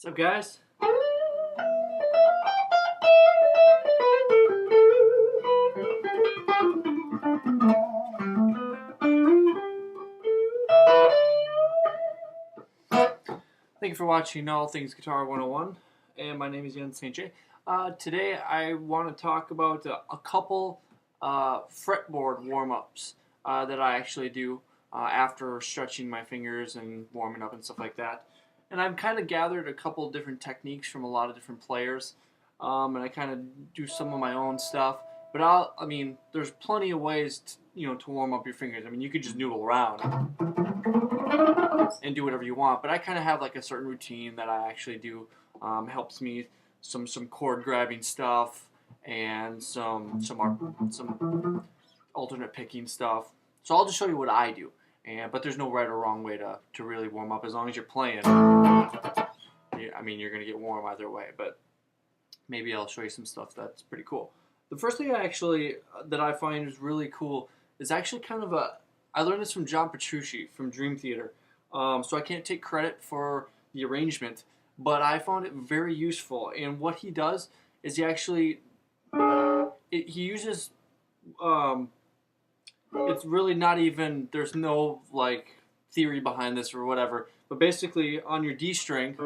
What's up, guys? Thank you for watching All Things Guitar 101, and my name is Jan St. J. Today I want to talk about a couple fretboard warm-ups that I actually do after stretching my fingers and warming up and stuff like that. And I've kind of gathered a couple different techniques from a lot of different players, and I kind of do some of my own stuff. But I mean, there's plenty of ways to warm up your fingers. I mean, you could just noodle around and do whatever you want. But I kind of have like a certain routine that I actually do. Helps me some chord grabbing stuff and some alternate picking stuff. So I'll just show you what I do. But there's no right or wrong way to really warm up. As long as you're playing, I mean, you're gonna get warm either way. But maybe I'll show you some stuff that's pretty cool. The first thing that I find is really cool is actually kind of I learned this from John Petrucci from Dream Theater. So I can't take credit for the arrangement, but I found it very useful. And what he does is he uses it's really not even, there's no like theory behind this or whatever, but basically on your D string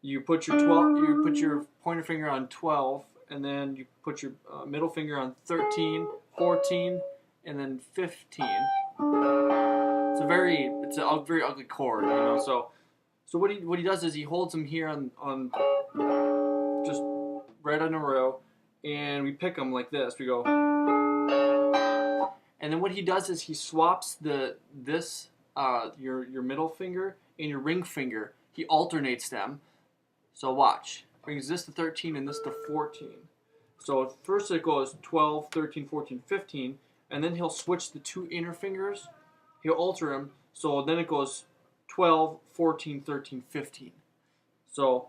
you put your pointer finger on 12, and then you put your middle finger on 13, 14, and then 15. It's a very ugly chord, So what he does is he holds them here on just right on a row, and we pick them like this. We go, and then what he does is he swaps your middle finger and your ring finger. He alternates them. So watch. Brings this to 13 and this to 14. So first it goes 12, 13, 14, 15, and then he'll switch the two inner fingers. He'll alter them. So then it goes 12, 14, 13, 15. So,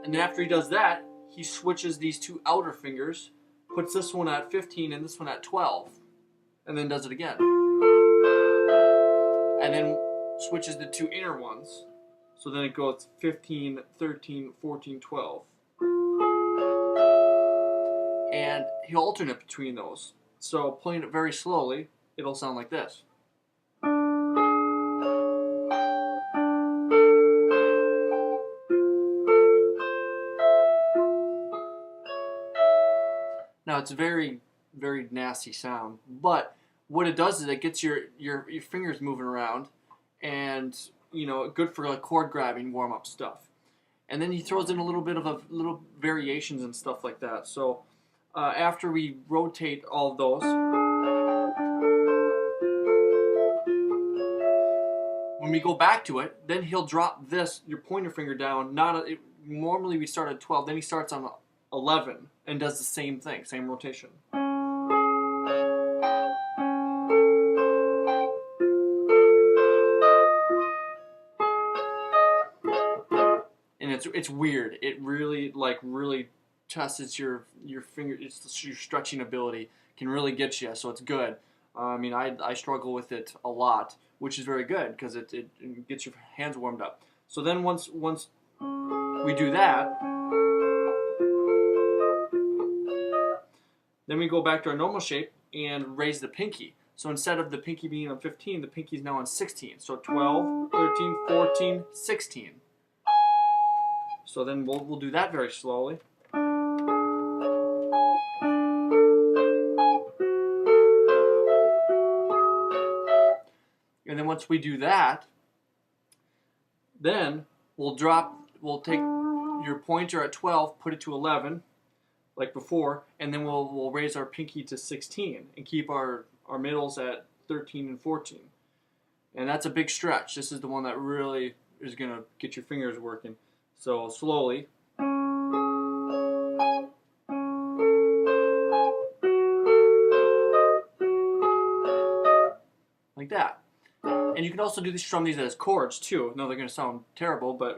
and then after he does that, he switches these two outer fingers, puts this one at 15 and this one at 12, and then does it again. And then switches the two inner ones. So then it goes 15, 13, 14, 12. And he'll alternate between those. So playing it very slowly, it'll sound like this. Now it's a very, very nasty sound, but what it does is it gets your fingers moving around, and good for like chord grabbing warm up stuff. And then he throws in a little bit of little variations and stuff like that. So after we rotate all of those, when we go back to it, then he'll drop your pointer finger down. Normally we start at 12, then he starts on 11 and does the same thing, same rotation. And it's weird. It really tests your finger. It's your stretching ability can really get you. So it's good. I mean, I struggle with it a lot, which is very good because it gets your hands warmed up. So then once we do that, then we go back to our normal shape and raise the pinky. So instead of the pinky being on 15, the pinky is now on 16. So 12, 13, 14, 16. So then we'll do that very slowly. And then once we do that, then we'll take your pointer at 12, put it to 11, like before, and then we'll raise our pinky to 16 and keep our middles at 13 and 14. And that's a big stretch. This is the one that really is going to get your fingers working. So slowly. Like that. And you can also strum these as chords too. No, they're going to sound terrible, but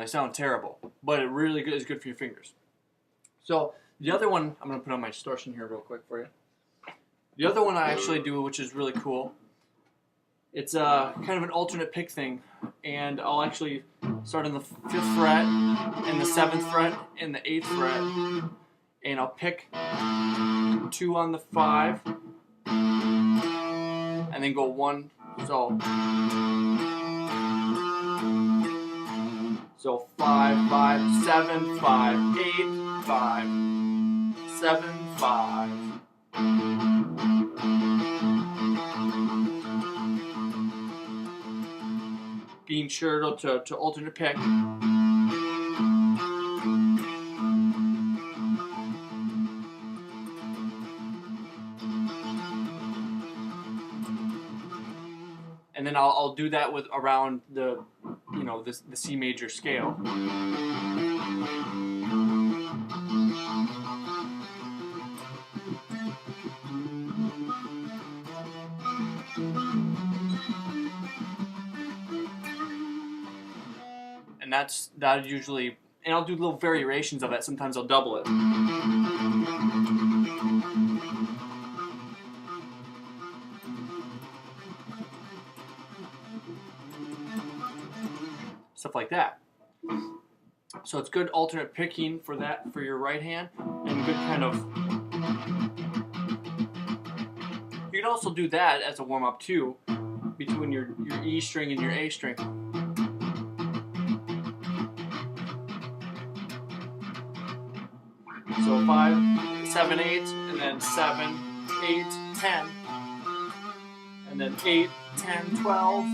sound terrible, but it really is good for your fingers. So the other one, I'm going to put on my distortion here real quick for you. The other one I actually do, which is really cool, it's kind of an alternate pick thing, and I'll actually start on the 5th fret, and the 7th fret, and the 8th fret, and I'll pick 2 on the 5, and then go 1, so 5, 5, 7, 5, 8, 5, 7, 5. Being sure to alternate pick. And then I'll do that with around the the C major scale. And that usually, and I'll do little variations of it. Sometimes I'll double it. Stuff like that. So it's good alternate picking for that, for your right hand, and good kind of. You can also do that as a warm up too, between your E string and your A string. So 5, 7, 8, and then 7, 8, 10, and then 8, 10, 12,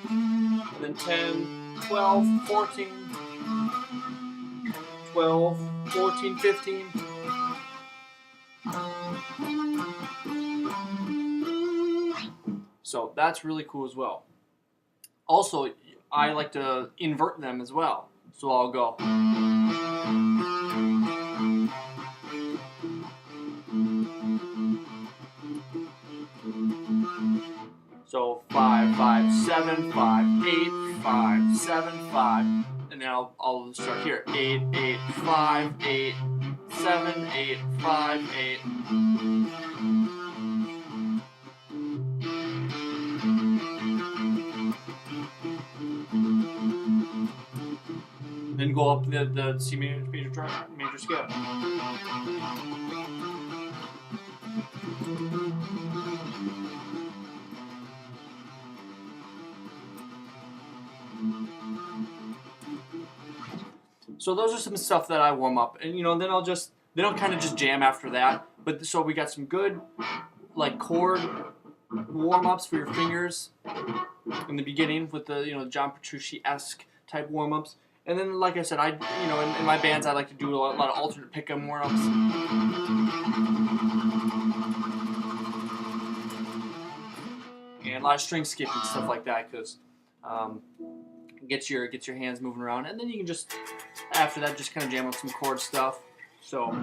and then 10, 12, 14, 12, 14, 15. So that's really cool as well. Also, I like to invert them as well. So I'll go. So 5, 5, 7, 5, 8, 5, 7, 5, and then I'll start here. 8, 8, 5, 8, 7, 8, 5, 8. Then go up the C major scale. So those are some stuff that I warm up, and then I'll kind of just jam after that. But so we got some good like chord warm ups for your fingers in the beginning with the John Petrucci-esque type warm ups, and then like I said, in my bands I like to do a lot of alternate pick-up warm ups. And a lot of string skipping, stuff like that, because get your hands moving around, and then you can just after that just kind of jam up some chord stuff. So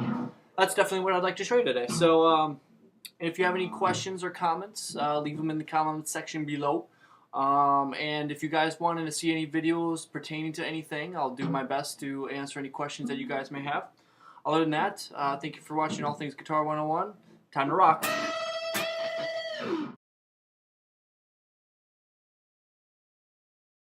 that's definitely what I'd like to show you today. So if you have any questions or comments, leave them in the comment section below. And if you guys wanted to see any videos pertaining to anything, I'll do my best to answer any questions that you guys may have. Other than that, thank you for watching All Things Guitar 101. Time to rock.